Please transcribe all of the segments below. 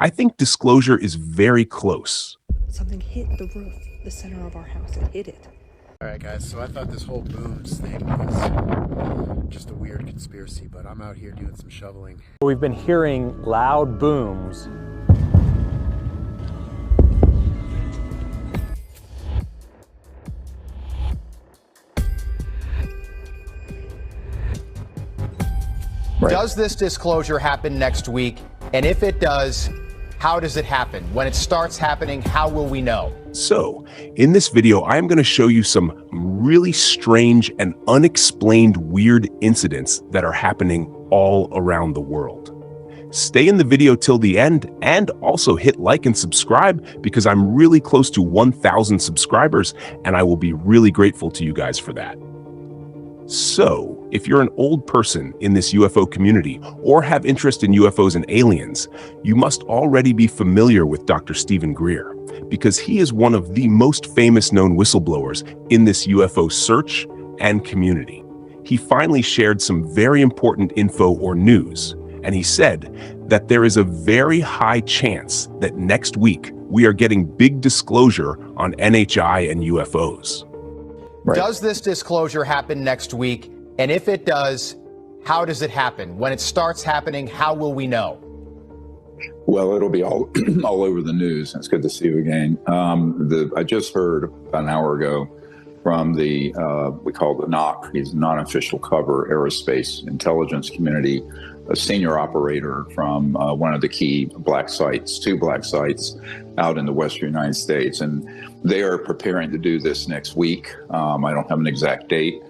I think disclosure is very close. Something hit the roof, the center of our house. It hit it. Alright guys, so I thought this whole booms thing was just a weird conspiracy, but I'm out here doing some shoveling. We've been hearing loud booms. Right. Does this disclosure happen next week? And if it does, how does it happen? When it starts happening, how will we know? So, in this video, I'm going to show you some really strange and unexplained weird incidents that are happening all around the world. Stay in the video till the end and also hit like and subscribe because I'm really close to 1,000 subscribers and I will be really grateful to you guys for that. So, if you're an old person in this UFO community or have interest in UFOs and aliens, you must already be familiar with Dr. Stephen Greer because he is one of the most famous known whistleblowers in this UFO search and community. He finally shared some very important info or news, and he said that there is a very high chance that next week we are getting big disclosure on NHI and UFOs. Right. Does this disclosure happen next week? And if it does, how does it happen? When it starts happening, how will we know? Well, it'll be all over the news. It's good to see you again. I just heard about an hour ago from the, we call the NOC, he's non-official cover aerospace intelligence community, a senior operator from one of the key black sites, two black sites out in the western United States. And they are preparing to do this next week. I don't have an exact date.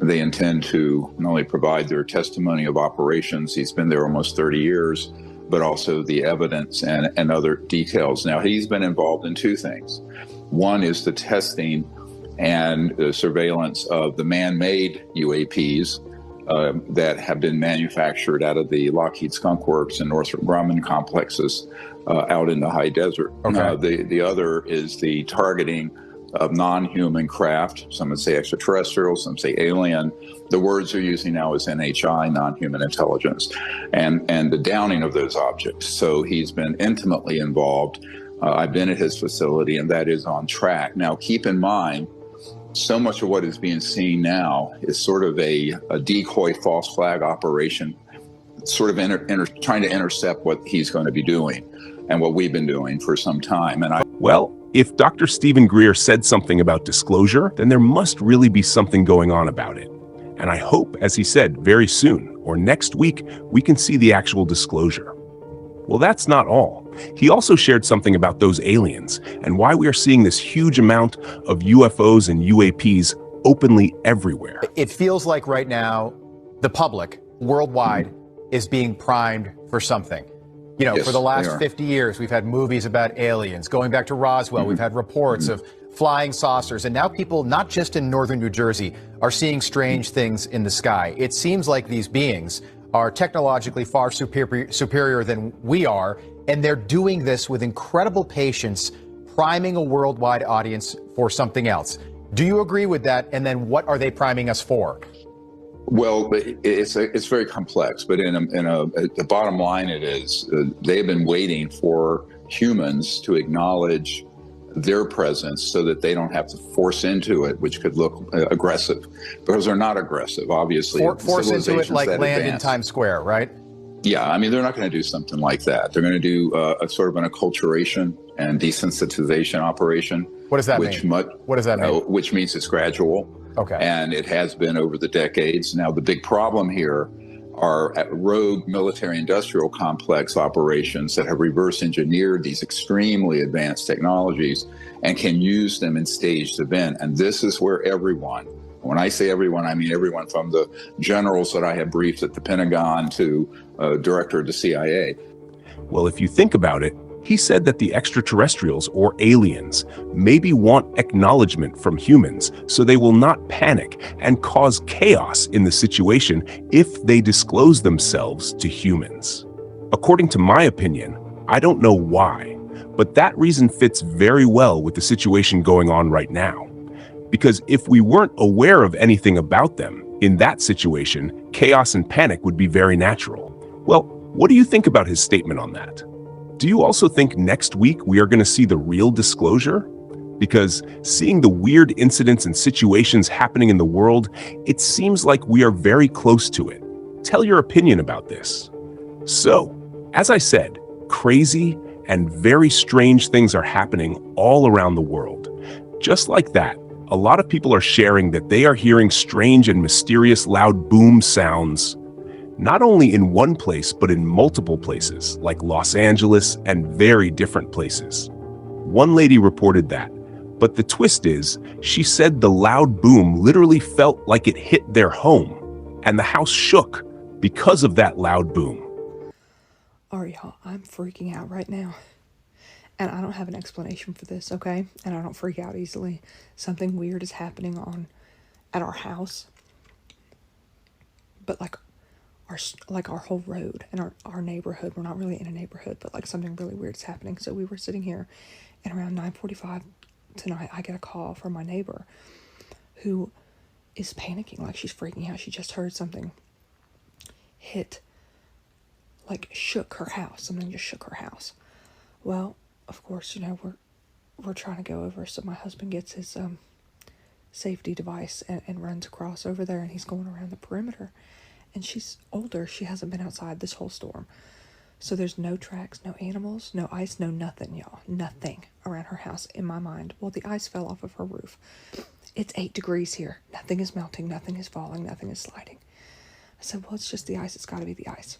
They intend to not only provide their testimony of operations, he's been there almost 30 years, but also the evidence and other details. Now, he's been involved in two things. One is the testing and the surveillance of the man-made UAPs that have been manufactured out of the Lockheed Skunk Works and Northrop Grumman complexes out in the high desert. Okay. The other is the targeting of non-human craft. Some would say extraterrestrial, some say alien. The words they're using now is NHI, non-human intelligence, and the downing of those objects. So he's been intimately involved. I've been at his facility, and that is on track. Now, keep in mind, so much of what is being seen now is sort of a decoy false flag operation, sort of trying to intercept what he's going to be doing and what we've been doing for some time. And Well, if Dr. Stephen Greer said something about disclosure, then there must really be something going on about it. And I hope, as he said, very soon or next week, we can see the actual disclosure. Well, that's not all. He also shared something about those aliens and why we are seeing this huge amount of UFOs and UAPs openly everywhere. It feels like right now, the public worldwide is being primed for something. You know, yes, for the last 50 years, we've had movies about aliens. Going back to Roswell, we've had reports of flying saucers. And now people, not just in northern New Jersey, are seeing strange things in the sky. It seems like these beings are technologically far superior than we are. And they're doing this with incredible patience, priming a worldwide audience for something else. Do you agree with that? And then what are they priming us for? Well, it's very complex, but the bottom line it is they've been waiting for humans to acknowledge their presence so that they don't have to force into it, which could look aggressive, because they're not aggressive, obviously. Force into it like land in Times Square, right? Yeah, I mean, they're not going to do something like that. They're going to do a sort of an acculturation and desensitization operation. What does that mean? What does that mean? Which means it's gradual. Okay. And it has been over the decades. Now, the big problem here are rogue military-industrial complex operations that have reverse engineered these extremely advanced technologies and can use them in staged event. And this is where everyone, when I say everyone, I mean everyone from the generals that I have briefed at the Pentagon to director of the CIA. Well, if you think about it, he said that the extraterrestrials or aliens maybe want acknowledgement from humans so they will not panic and cause chaos in the situation if they disclose themselves to humans. According to my opinion, I don't know why, but that reason fits very well with the situation going on right now. Because if we weren't aware of anything about them, in that situation, chaos and panic would be very natural. Well, what do you think about his statement on that? Do you also think next week we are going to see the real disclosure? Because seeing the weird incidents and situations happening in the world, it seems like we are very close to it. Tell your opinion about this. So, as I said, crazy and very strange things are happening all around the world. Just like that, a lot of people are sharing that they are hearing strange and mysterious loud boom sounds, not only in one place, but in multiple places, like Los Angeles and very different places. One lady reported that, but the twist is, she said the loud boom literally felt like it hit their home, and the house shook because of that loud boom. All right, y'all, I'm freaking out right now. And I don't have an explanation for this, okay? And I don't freak out easily. Something weird is happening at our house. But like our whole road and our neighborhood. We're not really in a neighborhood, but like something really weird is happening. So we were sitting here, and around 9:45 tonight, I get a call from my neighbor who is panicking, like she's freaking out. She just heard something shook her house. Something just shook her house. Well, of course, we're trying to go over, so my husband gets his safety device and runs across over there, and he's going around the perimeter. And she's older. She hasn't been outside this whole storm. So there's no tracks, no animals, no ice, no nothing, y'all. Nothing around her house in my mind. Well, the ice fell off of her roof. It's 8 degrees here. Nothing is melting. Nothing is falling. Nothing is sliding. I said, well, it's just the ice. It's got to be the ice.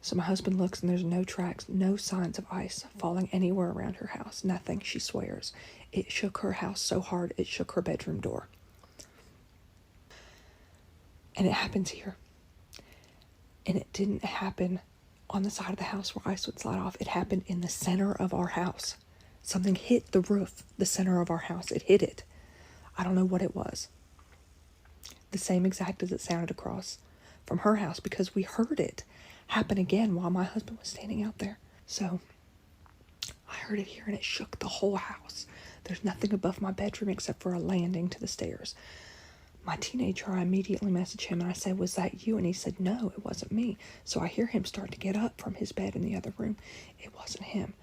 So my husband looks, and there's no tracks, no signs of ice falling anywhere around her house. Nothing, she swears. It shook her house so hard, it shook her bedroom door. And it happens here. And it didn't happen on the side of the house where ice would slide off. It happened in the center of our house. Something hit the roof, the center of our house. It hit it. I don't know what it was. The same exact as it sounded across from her house, because we heard it happen again while my husband was standing out there. So I heard it here, and it shook the whole house. There's nothing above my bedroom except for a landing to the stairs. My teenager, I immediately messaged him, and I said, was that you? And he said, no, it wasn't me. So I hear him start to get up from his bed in the other room. It wasn't him.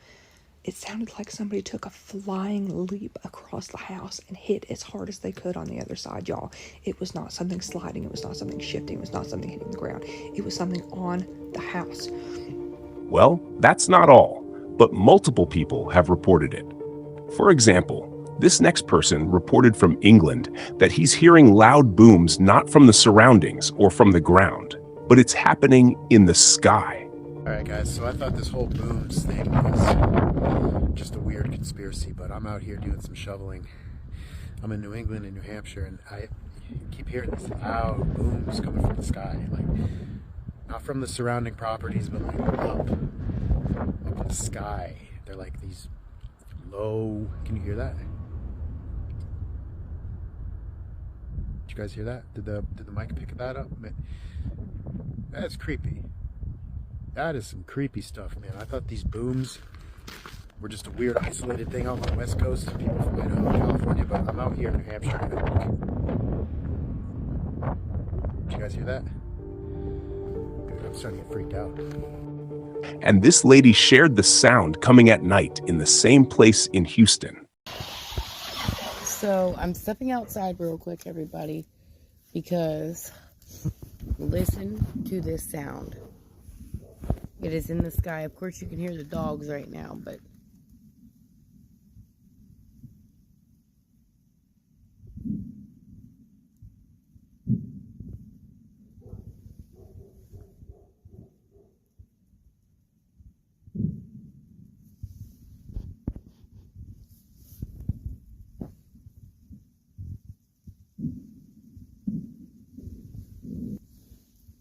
It sounded like somebody took a flying leap across the house and hit as hard as they could on the other side, y'all. It was not something sliding. It was not something shifting. It was not something hitting the ground. It was something on the house. Well, that's not all, but multiple people have reported it. For example, this next person reported from England that he's hearing loud booms not from the surroundings or from the ground, but it's happening in the sky. Alright guys, so I thought this whole booms thing was just a weird conspiracy, but I'm out here doing some shoveling. I'm in New England and New Hampshire, and I keep hearing these loud booms coming from the sky. Like, not from the surrounding properties, but like up in the sky. They're like these low... Can you hear that? Did you guys hear that? Did the mic pick that up? That's creepy. That is some creepy stuff, man. I thought these booms were just a weird isolated thing out on the West Coast. People from Idaho and California, but I'm out here in New Hampshire. Did you guys hear that? Dude, I'm starting to get freaked out. And this lady shared the sound coming at night in the same place in Houston. So I'm stepping outside real quick, everybody, because listen to this sound. It is in the sky. Of course, you can hear the dogs right now, but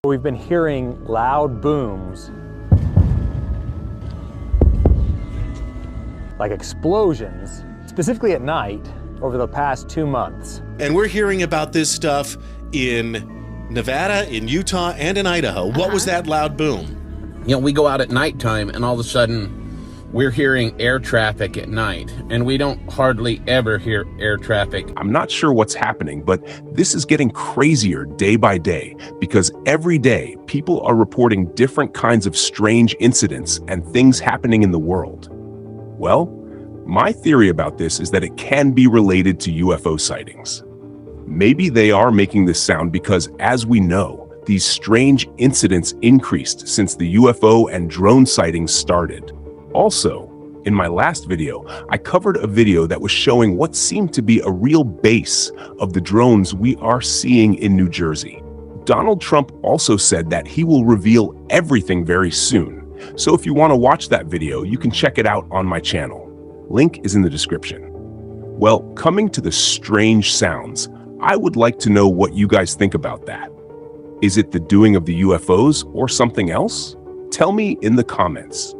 We've been hearing loud booms, like explosions, specifically at night, over the past 2 months. And we're hearing about this stuff in Nevada, in Utah, and in Idaho. What was that loud boom? You know, we go out at nighttime, and all of a sudden, we're hearing air traffic at night, and we don't hardly ever hear air traffic. I'm not sure what's happening, but this is getting crazier day by day because every day people are reporting different kinds of strange incidents and things happening in the world. Well, my theory about this is that it can be related to UFO sightings. Maybe they are making this sound because, as we know, these strange incidents increased since the UFO and drone sightings started. Also, in my last video, I covered a video that was showing what seemed to be a real base of the drones we are seeing in New Jersey. Donald Trump also said that he will reveal everything very soon. So if you want to watch that video, you can check it out on my channel. Link is in the description. Well, coming to the strange sounds, I would like to know what you guys think about that. Is it the doing of the UFOs or something else? Tell me in the comments.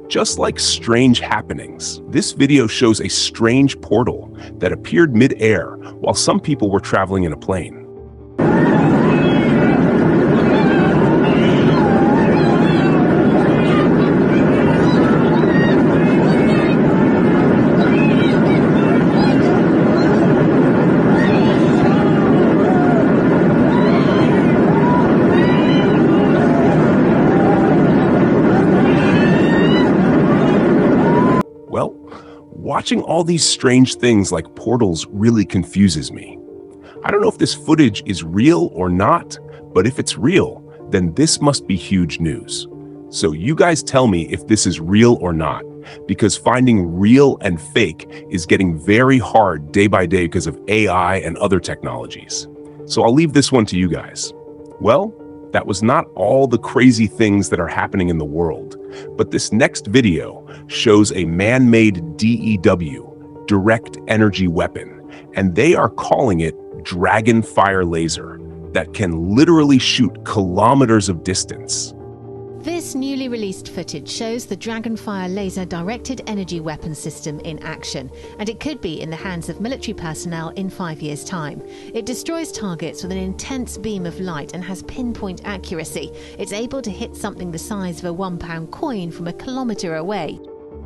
Just like strange happenings, this video shows a strange portal that appeared mid-air while some people were traveling in a plane. Well, watching all these strange things like portals really confuses me. I don't know if this footage is real or not, but if it's real, then this must be huge news. So you guys tell me if this is real or not, because finding real and fake is getting very hard day by day because of AI and other technologies. So I'll leave this one to you guys. Well, that was not all the crazy things that are happening in the world, but this next video shows a man-made D.E.W, direct energy weapon, and they are calling it Dragonfire Laser, that can literally shoot kilometers of distance. This newly released footage shows the Dragonfire Laser directed energy weapon system in action, and it could be in the hands of military personnel in 5 years' time. It destroys targets with an intense beam of light and has pinpoint accuracy. It's able to hit something the size of a £1 coin from a kilometre away.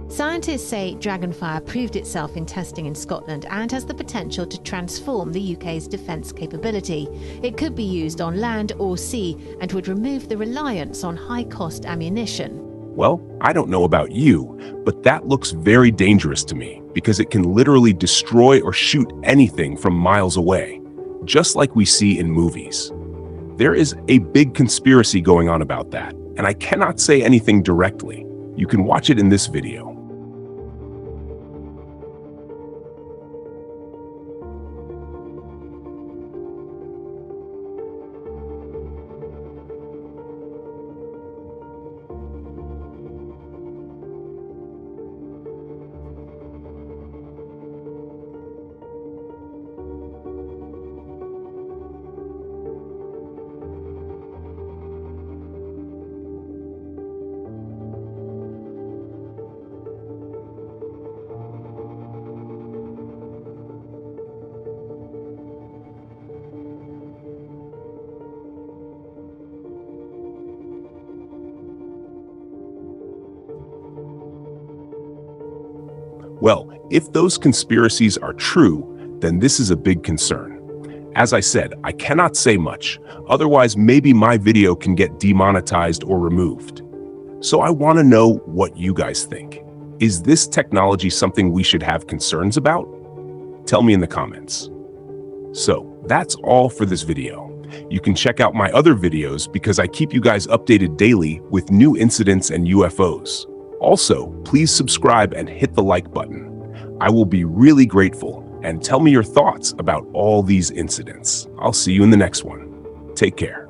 Scientists say Dragonfire proved itself in testing in Scotland and has the potential to transform the UK's defence capability. It could be used on land or sea and would remove the reliance on high-cost ammunition. Well, I don't know about you, but that looks very dangerous to me because it can literally destroy or shoot anything from miles away, just like we see in movies. There is a big conspiracy going on about that, and I cannot say anything directly. You can watch it in this video. Well, if those conspiracies are true, then this is a big concern. As I said, I cannot say much, otherwise maybe my video can get demonetized or removed. So I want to know what you guys think. Is this technology something we should have concerns about? Tell me in the comments. So that's all for this video. You can check out my other videos because I keep you guys updated daily with new incidents and UFOs. Also, please subscribe and hit the like button. I will be really grateful, and tell me your thoughts about all these incidents. I'll see you in the next one. Take care.